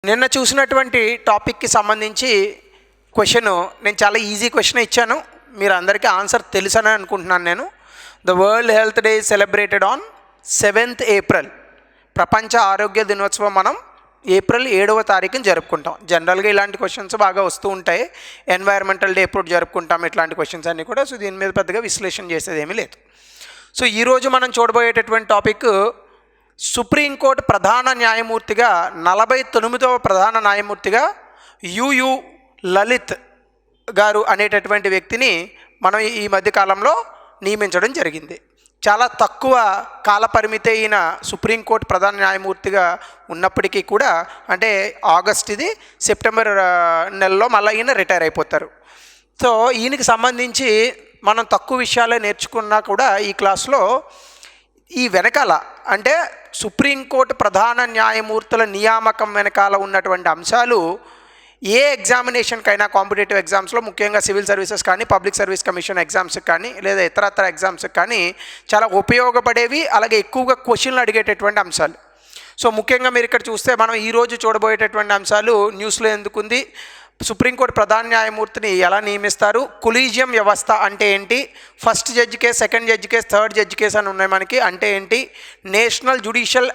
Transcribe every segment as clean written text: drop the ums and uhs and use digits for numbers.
నిన్న చూసినటువంటి టాపిక్కి సంబంధించి క్వశ్చన్ నేను చాలా ఈజీ క్వశ్చన్ ఇచ్చాను. మీరు అందరికీ ఆన్సర్ తెలుసని అనుకుంటున్నాను నేను. The world health day celebrated on 7th April. ప్రపంచ ఆరోగ్య దినోత్సవం మనం ఏప్రిల్ 7వ తారీఖున జరుపుకుంటాం. జనరల్గా ఇలాంటి క్వశ్చన్స్ బాగా వస్తూ ఉంటాయి. ఎన్వైర్మెంటల్ డే ఎప్పుడు జరుపుకుంటాం, ఇట్లాంటి క్వశ్చన్స్ అన్నీ కూడా. సో దీని మీద పెద్దగా విశ్లేషణ చేసేది ఏమీ లేదు. సో ఈరోజు మనం చూడబోయేటటువంటి టాపిక్ సుప్రీంకోర్టు ప్రధాన న్యాయమూర్తిగా 49వ ప్రధాన న్యాయమూర్తిగా యుయు లలిత్ గారు అనేటటువంటి వ్యక్తిని మనం ఈ మధ్యకాలంలో నియమించడం జరిగింది. చాలా తక్కువ కాలపరిమితి అయిన సుప్రీంకోర్టు ప్రధాన న్యాయమూర్తిగా ఉన్నప్పటికీ కూడా, అంటే ఆగస్ట్ ఇది, సెప్టెంబర్ నెలలో మళ్ళీ ఈయన రిటైర్ అయిపోతారు. సో ఈయనకి సంబంధించి మనం తక్కువ విషయాలే నేర్చుకున్నా కూడా ఈ క్లాస్లో ఈ వెనకాల, అంటే సుప్రీంకోర్టు ప్రధాన న్యాయమూర్తుల నియామకం వెనకాల ఉన్నటువంటి అంశాలు ఏ ఎగ్జామినేషన్కైనా, కాంపిటేటివ్ ఎగ్జామ్స్లో ముఖ్యంగా సివిల్ సర్వీసెస్ కానీ, పబ్లిక్ సర్వీస్ కమిషన్ ఎగ్జామ్స్కి కానీ, లేదా ఇతరత్ర ఎగ్జామ్స్కి కానీ చాలా ఉపయోగపడేవి, అలాగే ఎక్కువగా క్వశ్చన్లు అడిగేటటువంటి అంశాలు. సో ముఖ్యంగా మీరు ఇక్కడ చూస్తే మనం ఈరోజు చూడబోయేటటువంటి అంశాలు న్యూస్లో ఎందుకుంది, సుప్రీంకోర్టు ప్రధాన న్యాయమూర్తిని ఎలా నియమిస్తారు, కొలీజియం వ్యవస్థ అంటే ఏంటి, first judge case, second judge case, third judge case అని ఉన్నాయి మనకి, అంటే ఏంటి, నేషనల్ జ్యుడిషియల్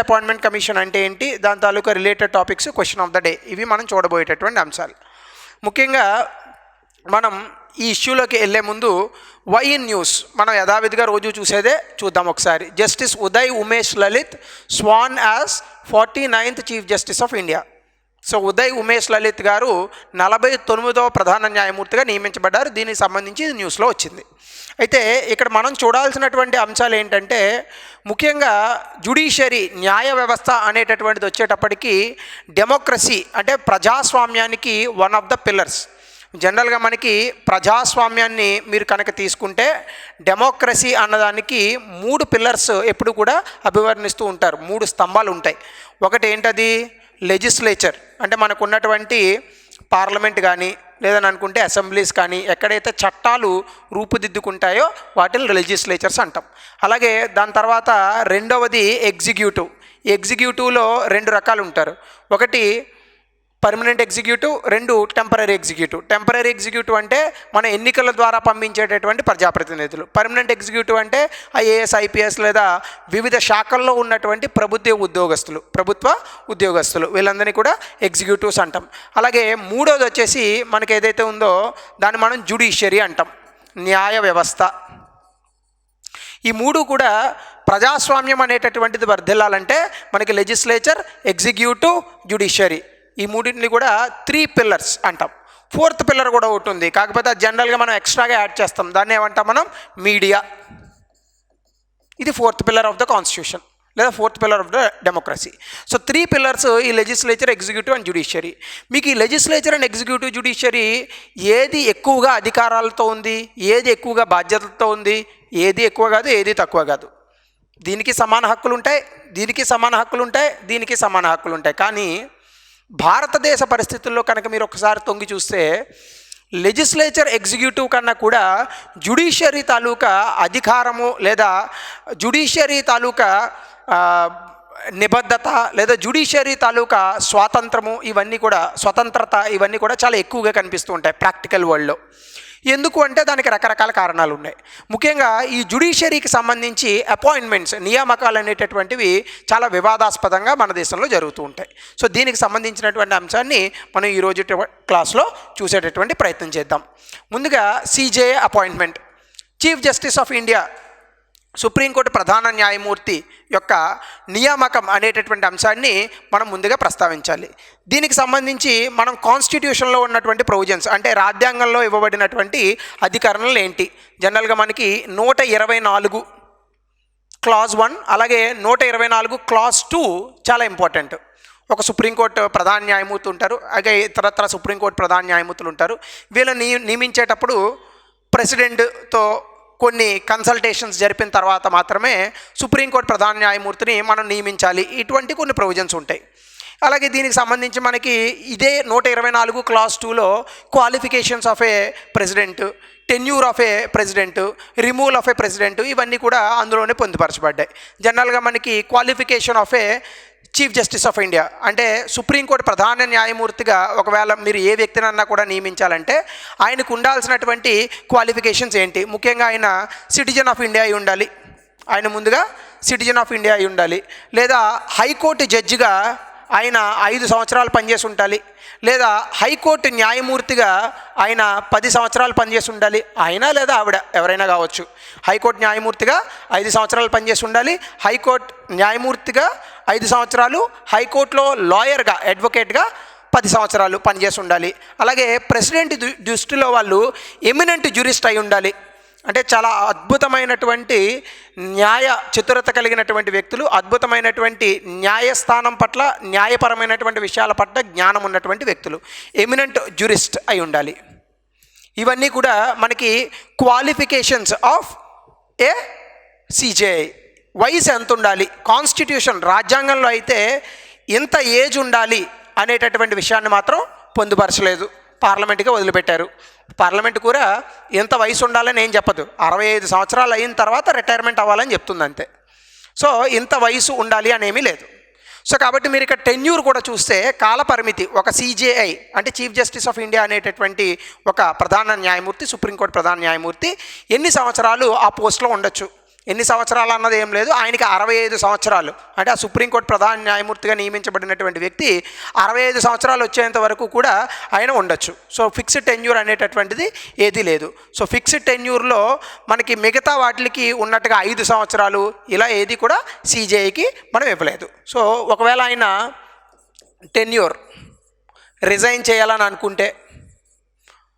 అపాయింట్మెంట్ కమిషన్ అంటే ఏంటి, దాని తాలూకా related topics, question of the day, ఇవి మనం చూడబోయేటటువంటి అంశాలు. ముఖ్యంగా మనం ఈ ఇష్యూలోకి వెళ్ళే ముందు వై ఇన్ న్యూస్ మనం యథావిధిగా రోజు చూసేదే చూద్దాం ఒకసారి. Justice Uday Umesh Lalit sworn as 49th chief justice of India. So Uday Umesh Lalit గారు 49వ ప్రధాన న్యాయమూర్తిగా నియమించబడ్డారు. దీనికి సంబంధించి ఇది న్యూస్లో వచ్చింది. అయితే ఇక్కడ మనం చూడాల్సినటువంటి అంశాలు ఏంటంటే, ముఖ్యంగా జ్యుడిషియరీ, న్యాయ వ్యవస్థ అనేటటువంటిది వచ్చేటప్పటికి డెమోక్రసీ అంటే ప్రజాస్వామ్యానికి వన్ ఆఫ్ ద పిల్లర్స్. జనరల్గా మనకి ప్రజాస్వామ్యాన్ని మీరు కనుక తీసుకుంటే డెమోక్రసీ అన్నదానికి 3 పిల్లర్స్ ఎప్పుడు కూడా అభివర్ణిస్తూ ఉంటారు. 3 స్తంభాలు ఉంటాయి. ఒకటి ఏంటది, లెజిస్లేచర్, అంటే మనకు ఉన్నటువంటి పార్లమెంట్ కానీ, లేదని అనుకుంటే అసెంబ్లీస్ కానీ, ఎక్కడైతే చట్టాలు రూపుదిద్దుకుంటాయో వాటిని లెజిస్లేచర్స్ అంటాం. అలాగే దాని తర్వాత రెండవది ఎగ్జిక్యూటివ్. ఎగ్జిక్యూటివ్లో 2 రకాలు ఉంటారు. ఒకటి permanent executive, 2 temporary executive. Temporary executive అంటే మన ఎన్నికల ద్వారా పంపించేటటువంటి ప్రజాప్రతినిధులు. పర్మనెంట్ ఎగ్జిక్యూటివ్ అంటే ఐఏఎస్, ఐపీఎస్ లేదా వివిధ శాఖల్లో ఉన్నటువంటి ప్రభుత్వ ఉద్యోగస్తులు, వీళ్ళందరినీ కూడా ఎగ్జిక్యూటివ్స్ అంటాం. అలాగే మూడోది వచ్చేసి మనకి ఏదైతే ఉందో దాన్ని మనం జ్యుడిషియరీ అంటాం, న్యాయ వ్యవస్థ. ఈ 3 కూడా ప్రజాస్వామ్యం అనేటటువంటిది వర్ధిల్లాలంటే మనకి లెజిస్లేచర్, ఎగ్జిక్యూటివ్, జ్యుడిషియరీ, ఈ 3ని కూడా 3 పిల్లర్స్ అంటాం. 4th పిల్లర్ కూడా ఒకటి ఉంది, కాకపోతే జనరల్గా మనం ఎక్స్ట్రాగా యాడ్ చేస్తాం. దాన్ని ఏమంటాం మనం, మీడియా. ఇది 4th pillar of the constitution లేదా 4th pillar of the democracy. So 3 pillars ఈ లెజిస్లేచర్, ఎగ్జిక్యూటివ్ అండ్ జ్యుడిషియరీ. మీకు ఈ లెజిస్లేచర్ అండ్ ఎగ్జిక్యూటివ్, జ్యుడిషియరీ ఏది ఎక్కువగా అధికారాలతో ఉంది, ఏది ఎక్కువగా బాధ్యతలతో ఉంది, ఏది ఎక్కువ కాదు, ఏది తక్కువ కాదు. దీనికి సమాన హక్కులు ఉంటాయి, దీనికి సమాన హక్కులు ఉంటాయి, దీనికి సమాన హక్కులు ఉంటాయి. కానీ భారతదేశ పరిస్థితుల్లో కనుక మీరు ఒకసారి తొంగి చూస్తే లెజిస్లేచర్, ఎగ్జిక్యూటివ్ కన్నా కూడా జ్యుడిషియరీ తాలూకా అధికారము లేదా జ్యుడిషియరీ తాలూకా నిబద్ధత లేదా జ్యుడిషియరీ తాలూకా స్వతంత్రత ఇవన్నీ కూడా చాలా ఎక్కువగా కనిపిస్తూ ఉంటాయి ప్రాక్టికల్ వరల్డ్లో. ఎందుకు అంటే దానికి రకరకాల కారణాలు ఉన్నాయి. ముఖ్యంగా ఈ జ్యుడిషియరీకి సంబంధించి అపాయింట్మెంట్స్, నియామకాలు అనేటటువంటివి చాలా వివాదాస్పదంగా మన దేశంలో జరుగుతూ ఉంటాయి. సో దీనికి సంబంధించినటువంటి అంశాన్ని మనం ఈరోజు క్లాస్లో చూసేటటువంటి ప్రయత్నం చేద్దాం. ముందుగా CJI appointment, chief justice of India, supreme court ప్రధాన న్యాయమూర్తి యొక్క నియామకం అనేటటువంటి అంశాన్ని మనం ముందుగా ప్రస్తావించాలి. దీనికి సంబంధించి మనం కాన్స్టిట్యూషన్లో ఉన్నటువంటి ప్రొవిజన్స్, అంటే రాజ్యాంగంలో ఇవ్వబడినటువంటి అధికారణలు ఏంటి. జనరల్గా మనకి 124 క్లాజ్ 1 అలాగే 124 క్లాజ్ 2 చాలా ఇంపార్టెంట్. ఒక సుప్రీంకోర్టు ప్రధాన న్యాయమూర్తి ఉంటారు, అలాగే ఇతరత్ర సుప్రీంకోర్టు ప్రధాన న్యాయమూర్తులు ఉంటారు. వీళ్ళని నియమించేటప్పుడు ప్రెసిడెంట్తో కొన్ని కన్సల్టేషన్స్ జరిపిన తర్వాత మాత్రమే సుప్రీంకోర్టు ప్రధాన న్యాయమూర్తిని మనం నియమించాలి. ఇటువంటి కొన్ని ప్రొవిజన్స్ ఉంటాయి. అలాగే దీనికి సంబంధించి మనకి ఇదే 124 క్లాజ్ 2లో qualifications of A president, tenure of A president, removal of A president, ఇవన్నీ కూడా అందులోనే పొందుపరచబడ్డాయి. జనరల్గా మనకి qualification of A chief justice of India అంటే సుప్రీంకోర్టు ప్రధాన న్యాయమూర్తిగా ఒకవేళ మీరు ఏ వ్యక్తినన్నా కూడా నియమించాలంటే ఆయనకు ఉండాల్సినటువంటి క్వాలిఫికేషన్స్ ఏంటి? ముఖ్యంగా ఆయన సిటిజన్ ఆఫ్ ఇండియా అయి ఉండాలి. ఆయన ముందుగా సిటిజన్ ఆఫ్ ఇండియా అయి ఉండాలి. లేదా హైకోర్టు జడ్జిగా ఆయన 5 సంవత్సరాలు పనిచేసి ఉండాలి. లేదా హైకోర్టు న్యాయమూర్తిగా ఆయన 10 సంవత్సరాలు పనిచేసి ఉండాలి. ఆయన లేదా ఆవిడ ఎవరైనా కావచ్చు. హైకోర్టు న్యాయమూర్తిగా 5 సంవత్సరాలు పనిచేసి ఉండాలి. హైకోర్టు న్యాయమూర్తిగా 5 సంవత్సరాలు, హైకోర్టులో లాయర్గా అడ్వకేట్గా 10 సంవత్సరాలు పనిచేసి ఉండాలి. అలాగే ప్రెసిడెంట్ దృష్టిలో వాళ్ళు ఎమినెంట్ జ్యూరిస్ట్ అయి ఉండాలి. అంటే చాలా అద్భుతమైనటువంటి న్యాయ చతురత కలిగినటువంటి వ్యక్తులు, అద్భుతమైనటువంటి న్యాయస్థానం పట్ల, న్యాయపరమైనటువంటి విషయాల పట్ల జ్ఞానం ఉన్నటువంటి వ్యక్తులు, ఎమినెంట్ జ్యూరిస్ట్ అయి ఉండాలి. ఇవన్నీ కూడా మనకి క్వాలిఫికేషన్స్ ఆఫ్ ఏ సిజేఐ. వయసు ఎంత ఉండాలి? కాన్స్టిట్యూషన్ రాజ్యాంగంలో అయితే ఎంత ఏజ్ ఉండాలి అనేటటువంటి విషయాన్ని మాత్రం పొందుపరచలేదు, పార్లమెంట్గా వదిలిపెట్టారు. పార్లమెంట్ కూడా ఎంత వయసు ఉండాలని ఏం చెప్పదు. 65 సంవత్సరాలు అయిన తర్వాత రిటైర్మెంట్ అవ్వాలని చెప్తుంది అంతే. సో ఇంత వయసు ఉండాలి అనేమీ లేదు. సో కాబట్టి మీరు ఇక్కడ టెన్యూర్ కూడా చూస్తే కాలపరిమితి, ఒక సిజేఐ అంటే చీఫ్ జస్టిస్ ఆఫ్ ఇండియా అనేటటువంటి ఒక ప్రధాన న్యాయమూర్తి, సుప్రీంకోర్టు ప్రధాన న్యాయమూర్తి ఎన్ని సంవత్సరాలు ఆ పోస్ట్లో ఉండొచ్చు. ఎన్ని సంవత్సరాలు అన్నది ఏం లేదు. ఆయనకి 65 సంవత్సరాలు అంటే ఆ సుప్రీంకోర్టు ప్రధాన న్యాయమూర్తిగా నియమించబడినటువంటి వ్యక్తి 65 సంవత్సరాలు వచ్చేంత వరకు కూడా ఆయన ఉండొచ్చు. సో ఫిక్స్డ్ టెన్యూర్ అనేటటువంటిది ఏదీ లేదు. సో ఫిక్స్డ్ టెన్యూర్లో మనకి మిగతా వాటికి ఉన్నట్టుగా 5 సంవత్సరాలు ఇలా ఏది కూడా సిజేఐకి మనం ఇవ్వలేదు. సో ఒకవేళ ఆయన టెన్యూర్ రిజైన్ చేయాలని అనుకుంటే,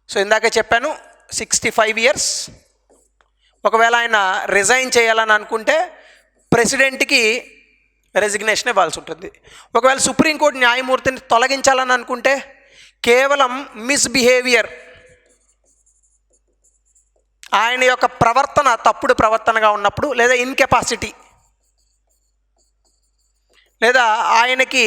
సో ఇందాక చెప్పాను 65 ఇయర్స్. ఒకవేళ ఆయన రిజైన్ చేయాలని అనుకుంటే ప్రెసిడెంట్కి రెసిగ్నేషన్ ఇవ్వాల్సి ఉంటుంది. ఒకవేళ సుప్రీంకోర్టు న్యాయమూర్తిని తొలగించాలని అనుకుంటే కేవలం మిస్బిహేవియర్, ఆయన యొక్క ప్రవర్తన తప్పుడు ప్రవర్తనగా ఉన్నప్పుడు, లేదా ఇన్కెపాసిటీ, లేదా ఆయనకి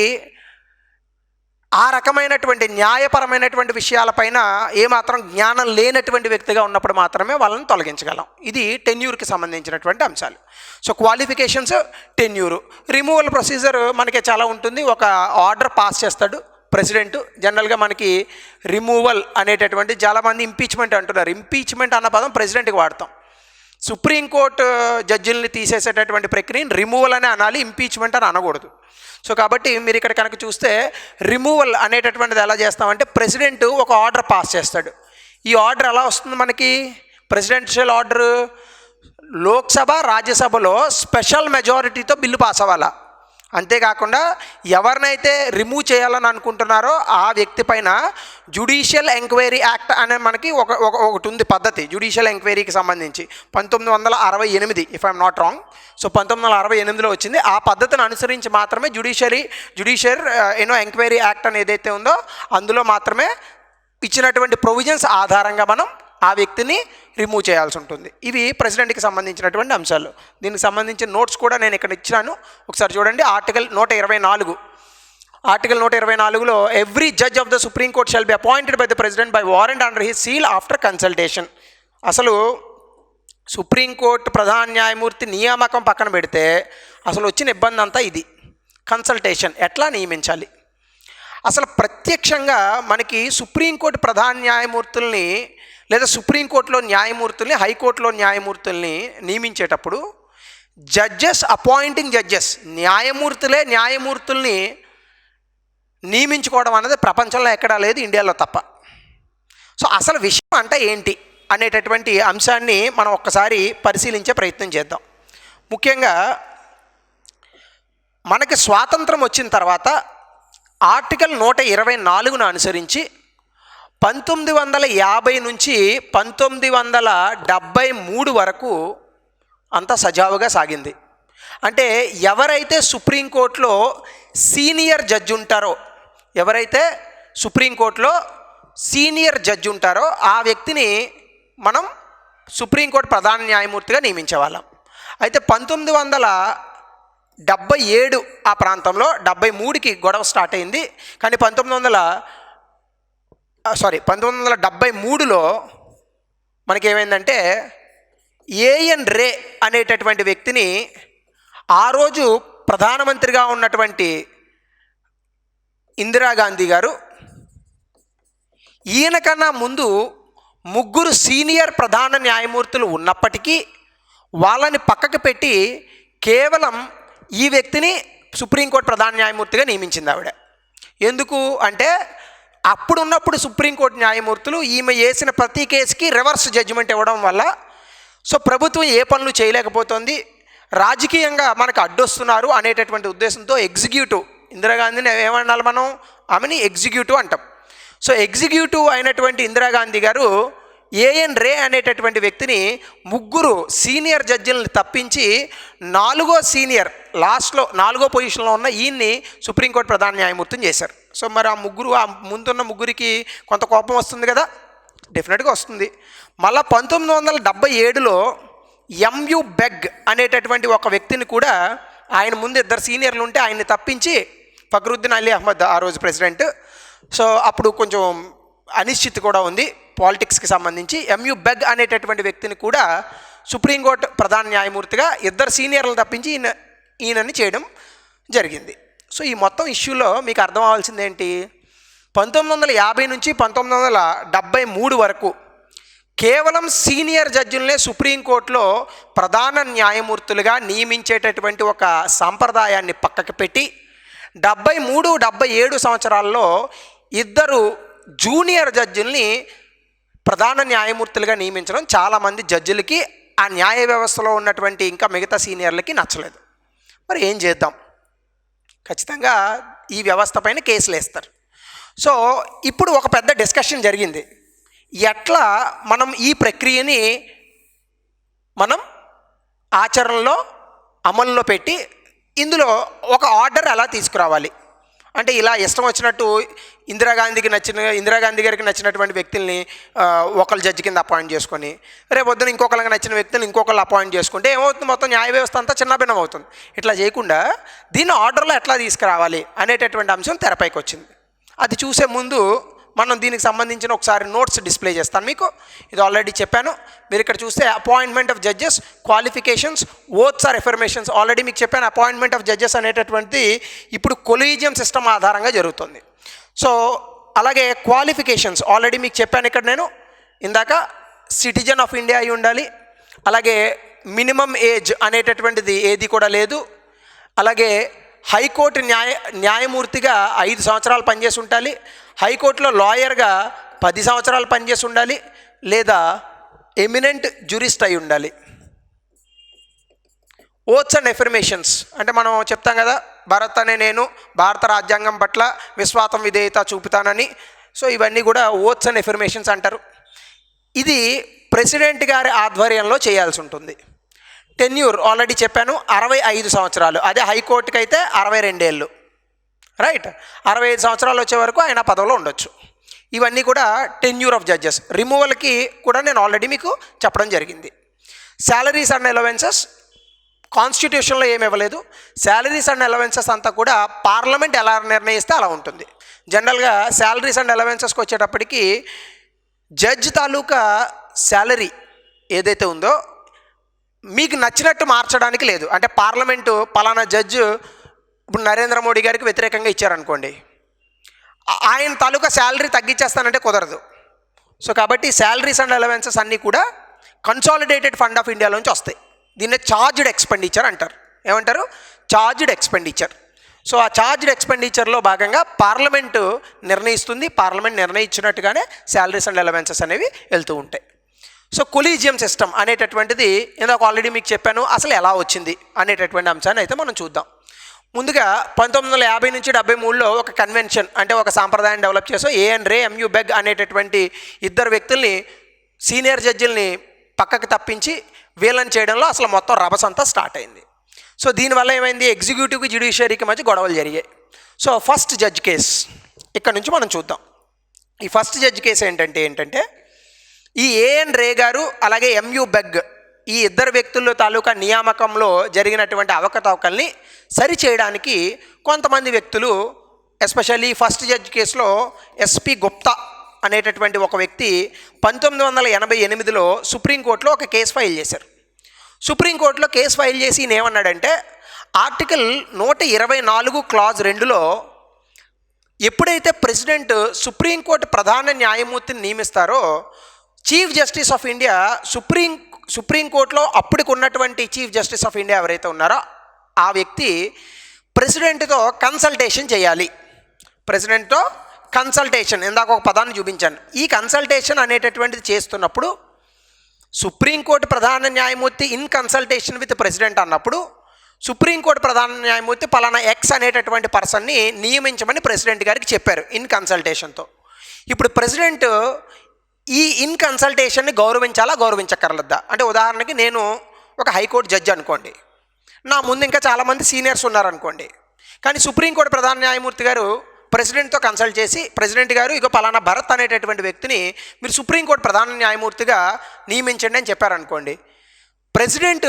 ఆ రకమైనటువంటి న్యాయపరమైనటువంటి విషయాలపైన ఏమాత్రం జ్ఞానం లేనటువంటి వ్యక్తిగా ఉన్నప్పుడు మాత్రమే వాళ్ళని తొలగించగలం. ఇది టెన్యూర్కి సంబంధించినటువంటి అంశాలు. So qualifications, tenure. Removal procedure మనకి చాలా ఉంటుంది. ఒక ఆర్డర్ పాస్ చేస్తాడు ప్రెసిడెంట్. జనరల్గా మనకి రిమూవల్ అనేటటువంటి, చాలామంది ఇంపీచ్మెంట్ అంటున్నారు. ఇంపీచ్మెంట్ అన్న పదం ప్రెసిడెంట్కి వాడతాం. సుప్రీంకోర్టు జడ్జిల్ని తీసేసేటటువంటి ప్రక్రియని రిమూవల్ అనే అనాలి, ఇంపీచ్మెంట్ అని అనకూడదు. సో కాబట్టి మీరు ఇక్కడ కనుక చూస్తే రిమూవల్ అనేటటువంటిది ఎలా చేస్తామంటే ప్రెసిడెంట్ ఒక ఆర్డర్ పాస్ చేస్తాడు. ఈ ఆర్డర్ ఎలా వస్తుంది మనకి? ప్రెసిడెన్షియల్ ఆర్డర్ లోక్సభ, రాజ్యసభలో స్పెషల్ మెజారిటీతో బిల్లు పాస్ అవ్వాలా. అంతేకాకుండా ఎవరినైతే రిమూవ్ చేయాలని అనుకుంటున్నారో ఆ వ్యక్తి పైన జ్యుడిషియల్ ఎంక్వైరీ యాక్ట్ అనే మనకి ఒకటి ఉంది పద్ధతి, జ్యుడిషియల్ ఎంక్వైరీకి సంబంధించి 1968, if I'm not wrong. So 1968లో వచ్చింది. ఆ పద్ధతిని అనుసరించి మాత్రమే జ్యుడిషియల్ ఎంక్వైరీ యాక్ట్ అని ఏదైతే ఉందో అందులో మాత్రమే ఇచ్చినటువంటి ప్రొవిజన్స్ ఆధారంగా మనం ఆ వ్యక్తిని రిమూవ్ చేయాల్సి ఉంటుంది. ఇవి ప్రెసిడెంట్కి సంబంధించినటువంటి అంశాలు. దీనికి సంబంధించిన నోట్స్ కూడా నేను ఇక్కడ ఇచ్చినాను, ఒకసారి చూడండి. ఆర్టికల్ 124, ఆర్టికల్ 124లో every judge of the Supreme Court shall be appointed by the president by warrant under his seal after consultation. అసలు సుప్రీంకోర్టు ప్రధాన న్యాయమూర్తి నియామకం పక్కన పెడితే అసలు వచ్చిన ఇబ్బంది అంతా ఇది. కన్సల్టేషన్ ఎట్లా నియమించాలి? అసలు ప్రత్యక్షంగా మనకి సుప్రీంకోర్టు ప్రధాన న్యాయమూర్తుల్ని లేదా సుప్రీంకోర్టులో న్యాయమూర్తుల్ని, హైకోర్టులో న్యాయమూర్తుల్ని నియమించేటప్పుడు జడ్జెస్ అపాయింటింగ్ జడ్జెస్, న్యాయమూర్తులే న్యాయమూర్తుల్ని నియమించుకోవడం అనేది ప్రపంచంలో ఎక్కడా లేదు, ఇండియాలో తప్ప. సో అసలు విషయం అంటే ఏంటి అనేటటువంటి అంశాన్ని మనం ఒక్కసారి పరిశీలించే ప్రయత్నం చేద్దాం. ముఖ్యంగా మనకి స్వాతంత్రం వచ్చిన తర్వాత ఆర్టికల్ 124ను అనుసరించి 1950 నుంచి 1973 వరకు అంతా సజావుగా సాగింది. అంటే ఎవరైతే సుప్రీంకోర్టులో సీనియర్ జడ్జి ఉంటారో, ఎవరైతే సుప్రీంకోర్టులో సీనియర్ జడ్జి ఉంటారో ఆ వ్యక్తిని మనం సుప్రీంకోర్టు ప్రధాన న్యాయమూర్తిగా నియమించేవాళ్ళం. అయితే 1977 ఆ ప్రాంతంలో 73కి గొడవ స్టార్ట్ అయింది. కానీ 1973లో మనకేమైందంటే ఏఎన్ రే అనేటటువంటి వ్యక్తిని ఆ రోజు ప్రధానమంత్రిగా ఉన్నటువంటి ఇందిరాగాంధీ గారు, ఈయన కన్నా ముందు ముగ్గురు సీనియర్ ప్రధాన న్యాయమూర్తులు ఉన్నప్పటికీ వాళ్ళని పక్కకు పెట్టి కేవలం ఈ వ్యక్తిని సుప్రీంకోర్టు ప్రధాన న్యాయమూర్తిగా నియమించింది ఆవిడ. ఎందుకు అంటే అప్పుడున్నప్పుడు సుప్రీంకోర్టు న్యాయమూర్తులు ఈమె వేసిన ప్రతి కేసుకి రివర్స్ జడ్జిమెంట్ ఇవ్వడం వల్ల సో ప్రభుత్వం ఏ పనులు చేయలేకపోతుంది, రాజకీయంగా మనకు అడ్డొస్తున్నారు అనేటటువంటి ఉద్దేశంతో ఎగ్జిక్యూటివ్, ఇందిరాగాంధీని ఏమన్నాలి మనం, ఆమెని ఎగ్జిక్యూటివ్ అంటాం. సో ఎగ్జిక్యూటివ్ అయినటువంటి ఇందిరాగాంధీ గారు ఏఎన్ రే అనేటటువంటి వ్యక్తిని ముగ్గురు సీనియర్ జడ్జిలను తప్పించి నాలుగో సీనియర్, లాస్ట్లో నాలుగో పొజిషన్లో ఉన్న ఈయన్ని సుప్రీంకోర్టు ప్రధాన న్యాయమూర్తిని చేశారు. సో మరి ఆ ముగ్గురు, ఆ ముందున్న ముగ్గురికి కొంత కోపం వస్తుంది కదా, డెఫినెట్గా వస్తుంది. మళ్ళీ 1977లో ఎంయు బెగ్ అనేటటువంటి ఒక వ్యక్తిని కూడా, ఆయన ముందు ఇద్దరు సీనియర్లు ఉంటే ఆయన్ని తప్పించి, ఫక్రుద్దీన్ అలీ అహ్మద్ ఆ రోజు ప్రెసిడెంట్, సో అప్పుడు కొంచెం అనిశ్చితి కూడా ఉంది పాలిటిక్స్కి సంబంధించి, ఎంయు బెగ్ అనేటటువంటి వ్యక్తిని కూడా సుప్రీంకోర్టు ప్రధాన న్యాయమూర్తిగా ఇద్దరు సీనియర్లను తప్పించి ఈయనని చేయడం జరిగింది. సో ఈ మొత్తం ఇష్యూలో మీకు అర్థం అవ్వాల్సింది ఏంటి, 1950 నుంచి 1973 వరకు కేవలం సీనియర్ జడ్జిలనే సుప్రీంకోర్టులో ప్రధాన న్యాయమూర్తులుగా నియమించేటటువంటి ఒక సాంప్రదాయాన్ని పక్కకు పెట్టి 73-77 సంవత్సరాల్లో ఇద్దరు జూనియర్ జడ్జిల్ని ప్రధాన న్యాయమూర్తులుగా నియమించడం చాలామంది జడ్జిలకి, ఆ న్యాయ వ్యవస్థలో ఉన్నటువంటి ఇంకా మిగతా సీనియర్లకి నచ్చలేదు. మరి ఏం చేద్దాం, ఖచ్చితంగా ఈ వ్యవస్థ పైన కేసులు వేస్తారు. సో ఇప్పుడు ఒక పెద్ద డిస్కషన్ జరిగింది, ఎట్లా మనం ఈ ప్రక్రియని మనం ఆచరణలో అమల్లో పెట్టి ఇందులో ఒక ఆర్డర్ ఎలా తీసుకురావాలి. అంటే ఇలా ఇష్టం వచ్చినట్టు ఇందిరాగాంధీ గారికి నచ్చినటువంటి వ్యక్తుల్ని ఒకళ్ళు జడ్జి కింద అపాయింట్ చేసుకొని, రేపొద్దున ఇంకొకరికి నచ్చిన వ్యక్తులను ఇంకొకళ్ళు అపాయింట్ చేసుకుంటే ఏమవుతుంది, మొత్తం న్యాయ వ్యవస్థ అంతా చిన్నభిన్నం అవుతుంది. ఇట్లా చేయకుండా దీన్ని ఆర్డర్లో ఎట్లా తీసుకురావాలి అనేటటువంటి అంశం తెరపైకి వచ్చింది. అది చూసే ముందు మనం దీనికి సంబంధించిన ఒకసారి నోట్స్ డిస్ప్లే చేస్తాను మీకు. ఇది ఆల్రెడీ చెప్పాను. మీరు ఇక్కడ చూస్తే appointment of judges, qualifications, oaths or affirmations, already మీకు చెప్పాను. అపాయింట్మెంట్ ఆఫ్ జడ్జెస్ అనేటటువంటి ఇప్పుడు కొలీజియం సిస్టమ్ ఆధారంగా జరుగుతుంది. సో అలాగే క్వాలిఫికేషన్స్ ఆల్రెడీ మీకు చెప్పాను ఇక్కడ నేను ఇందాక, సిటిజన్ ఆఫ్ ఇండియా అయి ఉండాలి, అలాగే మినిమం ఏజ్ అనేటటువంటిది ఏది కూడా లేదు, అలాగే హైకోర్టు న్యాయమూర్తిగా 5 సంవత్సరాలు పనిచేసి ఉండాలి, హైకోర్టులో లాయర్గా 10 సంవత్సరాలు పనిచేసి ఉండాలి, లేదా ఎమినెంట్ జ్యూరిస్ట్ అయి ఉండాలి. ఓత్స్ అండ్ ఎఫర్మేషన్స్ అంటే మనం చెప్తాం కదా, భారత్ అనే నేను భారత రాజ్యాంగం పట్ల విశ్వాసం విధేయత చూపుతానని. సో ఇవన్నీ కూడా ఓత్స్ అండ్ ఎఫర్మేషన్స్ అంటారు. ఇది ప్రెసిడెంట్ గారి ఆధ్వర్యంలో చేయాల్సి ఉంటుంది. టెన్యూర్ ఆల్రెడీ చెప్పాను 65 సంవత్సరాలు, అదే హైకోర్టుకి అయితే 62 ఏళ్ళు, రైట్. 65 సంవత్సరాలు వచ్చే వరకు ఆయన పదవిలో ఉండొచ్చు. ఇవన్నీ కూడా టెన్యూర్ ఆఫ్ జడ్జెస్. రిమూవల్కి కూడా నేను ఆల్రెడీ మీకు చెప్పడం జరిగింది. శాలరీస్ అండ్ అలవెన్సెస్ కాన్స్టిట్యూషన్లో ఏమి ఇవ్వలేదు. శాలరీస్ అండ్ అలవెన్సెస్ అంతా కూడా పార్లమెంట్ ఎలా నిర్ణయిస్తే అలా ఉంటుంది. జనరల్గా శాలరీస్ అండ్ అలవెన్సెస్కి వచ్చేటప్పటికి జడ్జ్ తాలూకా శాలరీ ఏదైతే ఉందో మీకు నచ్చినట్టు మార్చడానికి లేదు. అంటే పార్లమెంటు పలానా జడ్జు ఇప్పుడు నరేంద్ర మోడీ గారికి వ్యతిరేకంగా ఇచ్చారనుకోండి, ఆయన తాలూకా శాలరీ తగ్గించేస్తానంటే కుదరదు. సో కాబట్టి శాలరీస్ అండ్ అలవెన్సెస్ అన్నీ కూడా కన్సాలిడేటెడ్ ఫండ్ ఆఫ్ ఇండియాలోంచి వస్తాయి. దీన్ని చార్జ్డ్ ఎక్స్పెండిచర్ అంటారు. ఏమంటారు? Charged expenditure. సో ఆ చార్జ్డ్ ఎక్స్పెండిచర్లో భాగంగా పార్లమెంటు నిర్ణయిస్తుంది. పార్లమెంట్ నిర్ణయించినట్టుగానే శాలరీస్ అండ్ అలవెన్సెస్ అనేవి వెళ్తూ ఉంటాయి. సో కొలీజియం సిస్టమ్ అనేటటువంటిది ఇందాక ఆల్రెడీ మీకు చెప్పాను, అసలు ఎలా వచ్చింది అనేటటువంటి అంశాన్ని అయితే మనం చూద్దాం. ముందుగా 1950 నుంచి 73లో ఒక కన్వెన్షన్ అంటే ఒక సాంప్రదాయం డెవలప్ చేసాం. ఏఎన్ రే, ఎంయు బెగ్ అనేటటువంటి ఇద్దరు వ్యక్తుల్ని సీనియర్ జడ్జిల్ని పక్కకు తప్పించి వీళ్ళని చేయడంలో అసలు మొత్తం రభస అంతా స్టార్ట్ అయింది. సో దీనివల్ల ఏమైంది, ఎగ్జిక్యూటివ్కి జ్యుడిషియరీకి మధ్య గొడవలు జరిగాయి. సో ఫస్ట్ జడ్జ్ కేస్ ఇక్కడ నుంచి మనం చూద్దాం. ఈ ఫస్ట్ జడ్జ్ కేసు ఏంటంటే ఈ ఏఎన్ రే గారు అలాగే ఎంయు బెగ్ ఈ ఇద్దరు వ్యక్తుల తాలూకా నియామకంలో జరిగినటువంటి అవకతవకల్ని సరిచేయడానికి కొంతమంది వ్యక్తులు, ఎస్పెషల్లీ ఫస్ట్ జడ్జ్ కేసులో ఎస్పి గుప్తా అనేటటువంటి ఒక వ్యక్తి 1988లో సుప్రీంకోర్టులో ఒక కేసు ఫైల్ చేశారు. సుప్రీంకోర్టులో కేసు ఫైల్ చేసి ఈయన ఏమన్నాడంటే, ఆర్టికల్ 124 క్లాజ్ 2లో ఎప్పుడైతే ప్రెసిడెంట్ సుప్రీంకోర్టు ప్రధాన న్యాయమూర్తిని నియమిస్తారో చీఫ్ జస్టిస్ ఆఫ్ ఇండియా సుప్రీంకోర్టులో అప్పటికి ఉన్నటువంటి చీఫ్ జస్టిస్ ఆఫ్ ఇండియా ఎవరైతే ఉన్నారో ఆ వ్యక్తి ప్రెసిడెంట్తో కన్సల్టేషన్ చేయాలి. ప్రెసిడెంట్తో కన్సల్టేషన్, ఇందాక ఒక పదాన్ని చూపించాను. ఈ కన్సల్టేషన్ అనేటటువంటిది చేస్తున్నప్పుడు సుప్రీంకోర్టు ప్రధాన న్యాయమూర్తి ఇన్ కన్సల్టేషన్ విత్ ప్రెసిడెంట్ అన్నప్పుడు సుప్రీంకోర్టు ప్రధాన న్యాయమూర్తి పలానా ఎక్స్ అనేటటువంటి పర్సన్ని నియమించమని ప్రెసిడెంట్ గారికి చెప్పారు ఇన్ కన్సల్టేషన్తో. ఇప్పుడు ప్రెసిడెంట్ ఈ ఇన్ కన్సల్టేషన్ని గౌరవించక్కర్లేదా? అంటే ఉదాహరణకి నేను ఒక హైకోర్టు జడ్జి అనుకోండి, నా ముందు ఇంకా చాలామంది సీనియర్స్ ఉన్నారనుకోండి, కానీ సుప్రీంకోర్టు ప్రధాన న్యాయమూర్తి గారు ప్రెసిడెంట్తో కన్సల్ట్ చేసి ప్రెసిడెంట్ గారు ఇక పలానా భరత్ అనేటటువంటి వ్యక్తిని మీరు సుప్రీంకోర్టు ప్రధాన న్యాయమూర్తిగా నియమించండి అని చెప్పారనుకోండి, ప్రెసిడెంట్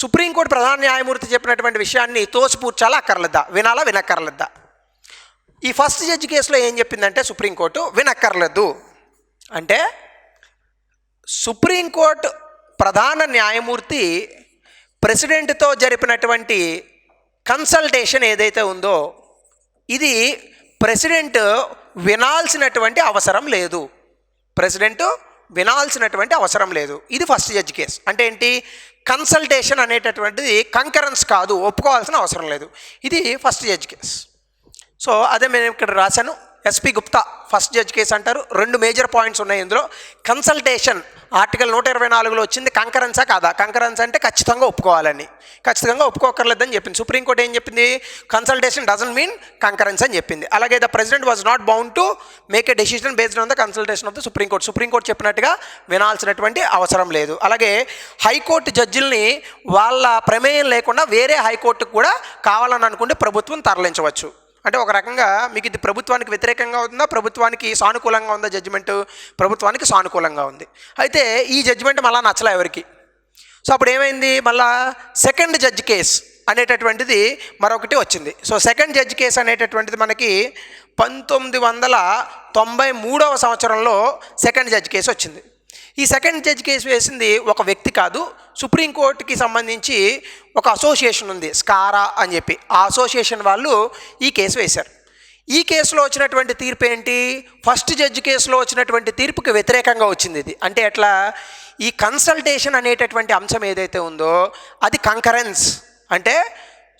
సుప్రీంకోర్టు ప్రధాన న్యాయమూర్తి చెప్పినటువంటి విషయాన్ని తోసిపూడ్చాలా అక్కర్లేదా, వినక్కర్లేదా? ఈ ఫస్ట్ జడ్జి కేసులో ఏం చెప్పిందంటే సుప్రీంకోర్టు వినక్కర్లేదు అంటే సుప్రీంకోర్టు ప్రధాన న్యాయమూర్తి ప్రెసిడెంట్తో జరిపినటువంటి కన్సల్టేషన్ ఏదైతే ఉందో ఇది ప్రెసిడెంట్ వినాల్సినటువంటి అవసరం లేదు. ప్రెసిడెంట్ వినాల్సినటువంటి అవసరం లేదు. ఇది ఫస్ట్ జడ్జి కేసు. అంటే ఏంటి? కన్సల్టేషన్ అనేటటువంటిది కంకరెన్స్ కాదు, ఒప్పుకోవాల్సిన అవసరం లేదు. ఇది ఫస్ట్ జడ్జి కేసు. సో అదే నేను ఇక్కడ రాశాను, SP Gupta first judge case అంటారు. 2 మేజర్ పాయింట్స్ ఉన్నాయి ఇందులో. కన్సల్టేషన్ ఆర్టికల్ 124లో వచ్చింది, కంకరెన్సా కాదా? కంకరెన్స్ అంటే ఖచ్చితంగా ఒప్పుకోవాలని, ఖచ్చితంగా ఒప్పుకోకర్లేదని చెప్పింది. సుప్రీంకోర్టు ఏం చెప్పింది? కన్సల్టేషన్ డజంట్ మీన్ కంకరెన్స్ అని చెప్పింది. అలాగే the president was not bound to make a decision based on the consultation of the supreme court. Supreme court చెప్పినట్టుగా వినాల్సినటువంటి అవసరం లేదు. అలాగే హైకోర్టు జడ్జిల్ని వాళ్ళ ప్రమేయం లేకుండా వేరే హైకోర్టుకు కూడా కావాలని అనుకుంటే ప్రభుత్వం తరలించవచ్చు. అంటే ఒక రకంగా మీకు ఇది ప్రభుత్వానికి వ్యతిరేకంగా ఉందా, ప్రభుత్వానికి సానుకూలంగా ఉందా? జడ్జిమెంట్ ప్రభుత్వానికి సానుకూలంగా ఉంది. అయితే ఈ జడ్జిమెంట్ మళ్ళీ నచ్చలే ఎవరికి. సో అప్పుడు ఏమైంది? మళ్ళా సెకండ్ జడ్జి కేస్ అనేటటువంటిది మరొకటి వచ్చింది. సో సెకండ్ జడ్జి కేసు అనేటటువంటిది మనకి 1993వ సంవత్సరంలో సెకండ్ జడ్జి కేసు వచ్చింది. ఈ సెకండ్ జడ్జి కేసు వేసింది ఒక వ్యక్తి కాదు, సుప్రీంకోర్టుకి సంబంధించి ఒక అసోసియేషన్ ఉంది, స్కారా అని చెప్పి. ఆ అసోసియేషన్ వాళ్ళు ఈ కేసు వేశారు. ఈ కేసులో వచ్చినటువంటి తీర్పు ఏంటి? ఫస్ట్ జడ్జి కేసులో వచ్చినటువంటి తీర్పుకి వ్యతిరేకంగా వచ్చింది ఇది. అంటే ఎట్లా? ఈ కన్సల్టేషన్ అనేటటువంటి అంశం ఏదైతే ఉందో అది కంకరెన్స్. అంటే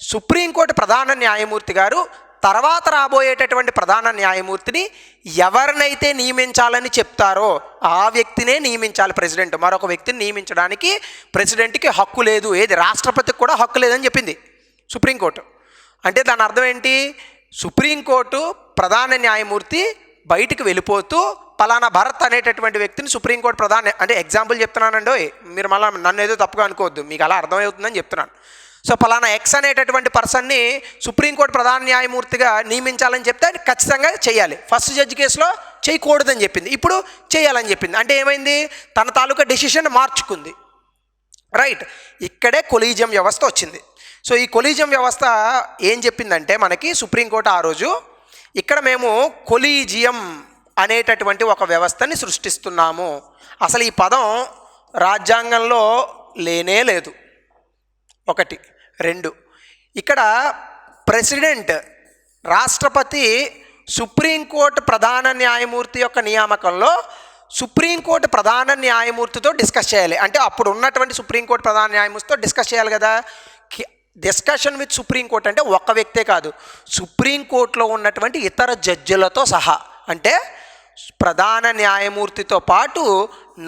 సుప్రీంకోర్టు ప్రధాన న్యాయమూర్తి గారు తర్వాత రాబోయేటటువంటి ప్రధాన న్యాయమూర్తిని ఎవరినైతే నియమించాలని చెప్తారో ఆ వ్యక్తినే నియమించాలి ప్రెసిడెంట్. మరొక వ్యక్తిని నియమించడానికి ప్రెసిడెంట్కి హక్కు లేదు. ఏది? రాష్ట్రపతికి కూడా హక్కు లేదని చెప్పింది సుప్రీంకోర్టు. అంటే దాని అర్థం ఏంటి? సుప్రీంకోర్టు ప్రధాన న్యాయమూర్తి బయటికి వెళ్ళిపోతూ పలానా భరత్ అనేటటువంటి వ్యక్తిని సుప్రీంకోర్టు ప్రధాన, అంటే ఎగ్జాంపుల్ చెప్తున్నానండి, మీరు మళ్ళీ నన్ను ఏదో తప్పుగా అనుకోవద్దు, మీకు అలా అర్థమవుతుందని చెప్తున్నాను. సో పలానా ఎక్స్ అనేటటువంటి పర్సన్ని సుప్రీంకోర్టు ప్రధాన న్యాయమూర్తిగా నియమించాలని చెప్తే ఖచ్చితంగా చేయాలి. ఫస్ట్ జడ్జి కేసులో చేయకూడదని చెప్పింది, ఇప్పుడు చేయాలని చెప్పింది. అంటే ఏమైంది? తన తాలూకా డెసిషన్ మార్చుకుంది. రైట్, ఇక్కడే కొలీజియం వ్యవస్థ వచ్చింది. సో ఈ కొలీజియం వ్యవస్థ ఏం చెప్పిందంటే మనకి సుప్రీంకోర్టు ఆ రోజు, ఇక్కడ మేము కొలీజియం అనేటటువంటి ఒక వ్యవస్థని సృష్టిస్తున్నాము. అసలు ఈ పదం రాజ్యాంగంలో లేనే లేదు. 1. 2, ఇక్కడ ప్రెసిడెంట్, రాష్ట్రపతి సుప్రీంకోర్టు ప్రధాన న్యాయమూర్తి యొక్క నియామకంలో సుప్రీంకోర్టు ప్రధాన న్యాయమూర్తితో డిస్కస్ చేయాలి. అంటే అప్పుడు ఉన్నటువంటి సుప్రీంకోర్టు ప్రధాన న్యాయమూర్తితో డిస్కస్ చేయాలి కదా. డిస్కషన్ విత్ సుప్రీంకోర్టు అంటే ఒక్క వ్యక్తే కాదు, సుప్రీంకోర్టులో ఉన్నటువంటి ఇతర జడ్జిలతో సహా. అంటే ప్రధాన న్యాయమూర్తితో పాటు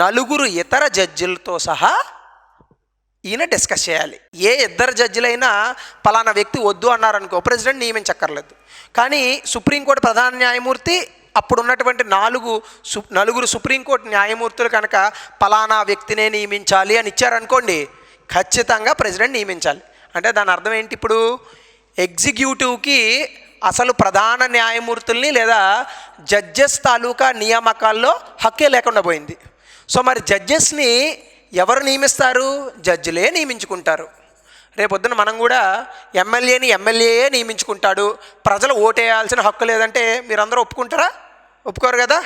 4 ఇతర జడ్జిలతో సహా ఈయన డిస్కస్ చేయాలి. ఏ ఇద్దరు జడ్జిలైనా పలానా వ్యక్తి వద్దు అన్నారనుకో ప్రెసిడెంట్ నియమించక్కర్లేదు. కానీ సుప్రీంకోర్టు ప్రధాన న్యాయమూర్తి అప్పుడు ఉన్నటువంటి 4 సుప్రీంకోర్టు న్యాయమూర్తులు కనుక పలానా వ్యక్తినే నియమించాలి అని ఇచ్చారనుకోండి, ఖచ్చితంగా ప్రెసిడెంట్ నియమించాలి. అంటే దాని అర్థం ఏంటి? ఇప్పుడు ఎగ్జిక్యూటివ్కి అసలు ప్రధాన న్యాయమూర్తుల్ని లేదా జడ్జెస్ తాలూకా నియామకాల్లో హక్కే లేకుండా పోయింది. సో మరి జడ్జెస్ని ఎవరు నియమిస్తారు? జడ్జిలే నియమించుకుంటారు. రేపొద్దున మనం కూడా ఎమ్మెల్యేని ఎమ్మెల్యేయే నియమించుకుంటాడు. ప్రజలు ఓటేయాల్సిన హక్కు లేదంటే మీరందరూ ఒప్పుకుంటారా? ఒప్పుకోరు కదా.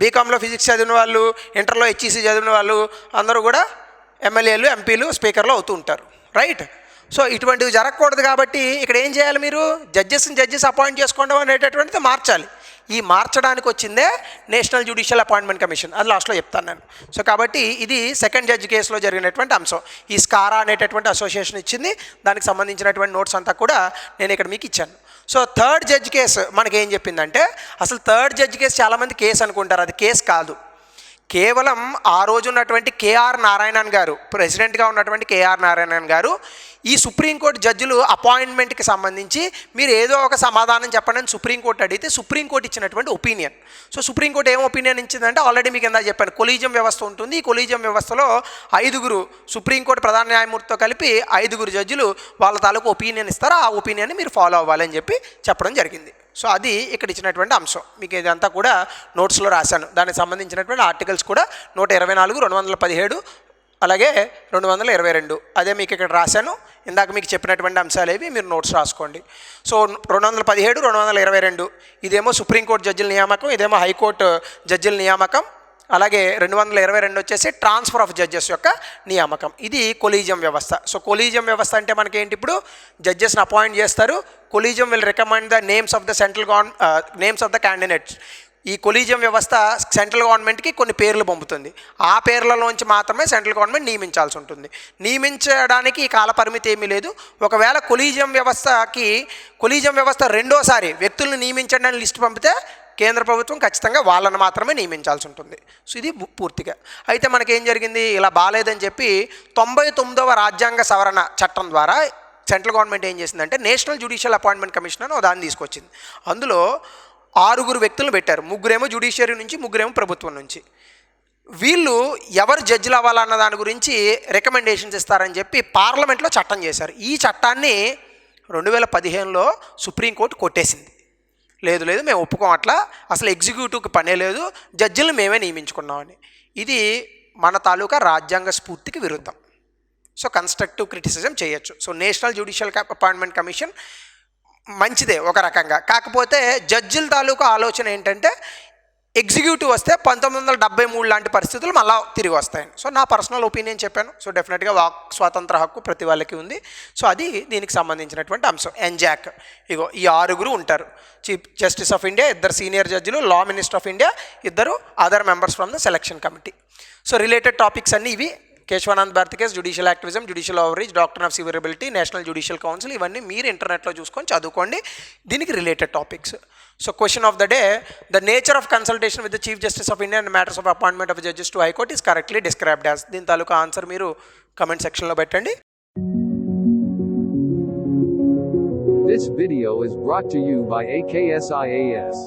బీకామ్లో ఫిజిక్స్ చదివిన వాళ్ళు, ఇంటర్లో హెచ్ఈసీ చదివిన వాళ్ళు అందరూ కూడా ఎమ్మెల్యేలు, ఎంపీలు, స్పీకర్లు అవుతూ ఉంటారు. రైట్. సో ఇటువంటివి జరగకూడదు కాబట్టి ఇక్కడ ఏం చేయాలి, మీరు జడ్జెస్ అపాయింట్ చేసుకోవడం అనేటటువంటిది మార్చాలి. ఈ మార్చడానికి వచ్చిందే నేషనల్ జ్యుడిషియల్ అపాయింట్మెంట్ కమిషన్, అది లాస్ట్లో చెప్తాను నేను. సో కాబట్టి ఇది సెకండ్ జడ్జి కేసులో జరిగినటువంటి అంశం. ఈ స్కారా అనేటటువంటి అసోసియేషన్ ఇచ్చింది, దానికి సంబంధించినటువంటి నోట్స్ అంతా కూడా నేను ఇక్కడ మీకు ఇచ్చాను. సో థర్డ్ జడ్జి కేసు మనకి ఏం చెప్పిందంటే, అసలు థర్డ్ జడ్జి కేసు చాలామంది కేసు అనుకుంటారు, అది కేసు కాదు. కేవలం ఆ రోజు ఉన్నటువంటి కేఆర్ నారాయణన్ గారు, ప్రెసిడెంట్గా ఉన్నటువంటి కేఆర్ నారాయణన్ గారు ఈ సుప్రీంకోర్టు జడ్జిలు అపాయింట్మెంట్కి సంబంధించి మీరు ఏదో ఒక సమాధానం చెప్పండి అని సుప్రీంకోర్టు అడిగితే సుప్రీంకోర్టు ఇచ్చినటువంటి ఒపీనియన్. సో సుప్రీంకోర్టు ఏం ఒపీనియన్ ఇచ్చిందంటే, ఆల్రెడీ మీకు ఎంత చెప్పాను, కొలీజియం వ్యవస్థ ఉంటుంది. ఈ కొలీజియం వ్యవస్థలో 5 సుప్రీంకోర్టు ప్రధాన న్యాయమూర్తితో కలిపి 5 జడ్జిలు వాళ్ళ తాలూకు ఒపీనియన్ ఇస్తారు. ఆ ఒపీనియన్ని మీరు ఫాలో అవ్వాలని చెప్పి చెప్పడం జరిగింది. సో అది ఇక్కడ ఇచ్చినటువంటి అంశం. మీకు ఇదంతా కూడా నోట్స్లో రాశాను. దానికి సంబంధించినటువంటి ఆర్టికల్స్ కూడా 124, 217, అలాగే 222 అదే మీకు ఇక్కడ రాశాను. ఇందాక మీకు చెప్పినటువంటి అంశాలు ఏవి మీరు నోట్స్ రాసుకోండి. సో 217, 222 ఇదేమో సుప్రీంకోర్టు జడ్జిల నియామకం, ఇదేమో హైకోర్టు జడ్జిల నియామకం. అలాగే 222 వచ్చేసి ట్రాన్స్ఫర్ ఆఫ్ జడ్జెస్ యొక్క నియామకం. ఇది కొలీజియం వ్యవస్థ. సో కొలీజియం వ్యవస్థ అంటే మనకేంటి, ఇప్పుడు జడ్జెస్ని అపాయింట్ చేస్తారు. Collegium will recommend the names of the candidates. ఈ కొలీజియం వ్యవస్థ సెంట్రల్ గవర్నమెంట్కి కొన్ని పేర్లు పంపుతుంది. ఆ పేర్లలోంచి మాత్రమే సెంట్రల్ గవర్నమెంట్ నియమించాల్సి ఉంటుంది. నియమించడానికి ఈ కాల పరిమితి ఏమీ లేదు. ఒకవేళ కొలీజియం వ్యవస్థ రెండోసారి వ్యక్తులను నియమించడానికి లిస్ట్ పంపితే కేంద్ర ప్రభుత్వం ఖచ్చితంగా వాళ్ళని మాత్రమే నియమించాల్సి ఉంటుంది. సో ఇది పూర్తిగా. అయితే మనకేం జరిగింది, ఇలా బాగాలేదని చెప్పి 99వ రాజ్యాంగ సవరణ చట్టం ద్వారా సెంట్రల్ గవర్నమెంట్ ఏం చేసిందంటే నేషనల్ జ్యుడిషియల్ అపాయింట్మెంట్ కమిషన్ అని దాన్ని తీసుకొచ్చింది. అందులో 6 వ్యక్తులను పెట్టారు. 3 జ్యుడిషియరీ నుంచి, 3 ప్రభుత్వం నుంచి. వీళ్ళు ఎవరు జడ్జిలు అవ్వాలన్న దాని గురించి రికమెండేషన్స్ ఇస్తారని చెప్పి పార్లమెంట్లో చట్టం చేశారు. ఈ చట్టాన్ని 2015లో సుప్రీంకోర్టు కొట్టేసింది. లేదు మేము ఒప్పుకోం, అట్లా అసలు ఎగ్జిక్యూటివ్కి పనే లేదు, జడ్జిలు మేమే నియమించుకున్నామని. ఇది మన తాలూకా రాజ్యాంగ స్ఫూర్తికి విరుద్ధం. సో కన్స్ట్రక్టివ్ క్రిటిసిజం చేయొచ్చు. So national judicial appointment commission మంచిదే ఒక రకంగా. కాకపోతే జడ్జిల తాలూకా ఆలోచన ఏంటంటే, ఎగ్జిక్యూటివ్ వస్తే 1973 లాంటి పరిస్థితులు మళ్ళీ తిరిగి వస్తాయని. సో నా పర్సనల్ ఒపీనియన్ చెప్పాను. సో డెఫినెట్గా వాక్ స్వాతంత్ర హక్కు ప్రతి వాళ్ళకి ఉంది. సో అది దీనికి సంబంధించినటువంటి అంశం. ఎన్జాక్ ఇగో ఈ 6 ఉంటారు. Chief justice of India, 2 senior జడ్జిలు, law minister of India, 2 other members from the selection committee. So related topics అన్నీ ఇవి. Keshavanand Bharati case, judicial activism, judicial overreach, doctor of severability, national judicial council, ఇవన్నీ మీరు ఇంటర్నెట్లో చూసుకొని చదువుకోండి. దీనికి related topics. So question of the day, the nature of consultation with the chief justice of India and matters of appointment of judges to high court is correctly described as. దీని తాలూకా answer మీరు comment సెక్షన్లో పెట్టండి. This video is brought to you by AKSIAS.